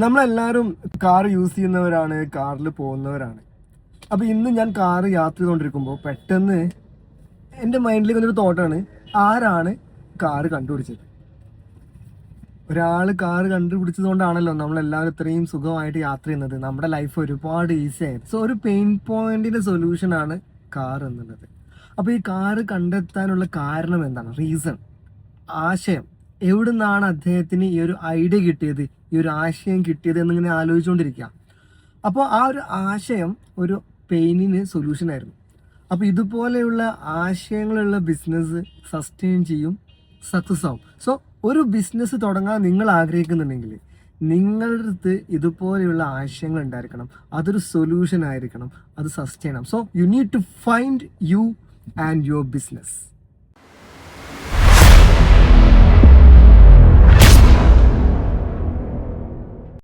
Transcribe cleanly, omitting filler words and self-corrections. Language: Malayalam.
നമ്മളെല്ലാവരും കാർ യൂസ് ചെയ്യുന്നവരാണ്, കാറിൽ പോകുന്നവരാണ്. അപ്പോൾ ഇന്ന് ഞാൻ കാർ യാത്ര ചെയ്തുകൊണ്ടിരിക്കുമ്പോൾ പെട്ടെന്ന് എൻ്റെ മൈൻഡിലേക്ക് വന്നൊരു തോട്ടാണ്, ആരാണ് കാറ് കണ്ടുപിടിച്ചത്? ഒരാൾ കാറ് കണ്ടുപിടിച്ചത് കൊണ്ടാണല്ലോ നമ്മളെല്ലാവരും ഇത്രയും സുഖമായിട്ട് യാത്ര ചെയ്യുന്നത്. നമ്മുടെ ലൈഫ് ഒരുപാട് ഈസി ആയി. സോ ഒരു പെയിൻ പോയിന്റിന്റെ സൊല്യൂഷനാണ് കാർ എന്നുള്ളത്. അപ്പോൾ ഈ കാറ് കണ്ടെത്താനുള്ള കാരണം എന്താണ്? റീസൺ, ആശയം. എവിടെ നിന്നാണ് അദ്ദേഹത്തിന് ഈ ഒരു ഐഡിയ കിട്ടിയത്, ഈ ഒരു ആശയം കിട്ടിയത് എന്നിങ്ങനെ ആലോചിച്ചുകൊണ്ടിരിക്കുക. അപ്പോൾ ആ ഒരു ആശയം ഒരു പെയിനിന് സൊല്യൂഷൻ ആയിരുന്നു. അപ്പോൾ ഇതുപോലെയുള്ള ആശയങ്ങളുള്ള ബിസിനസ് സസ്റ്റെയിൻ ചെയ്യും, സക്സസ് ആവും. സോ ഒരു ബിസിനസ് തുടങ്ങാൻ നിങ്ങൾ ആഗ്രഹിക്കുന്നുണ്ടെങ്കിൽ നിങ്ങളുടെ അടുത്ത് ഇതുപോലെയുള്ള ആശയങ്ങൾ ഉണ്ടായിരിക്കണം, അതൊരു സൊല്യൂഷൻ ആയിരിക്കണം, അത് സസ്റ്റെയിൻ ആവും. So you need to find you and your business.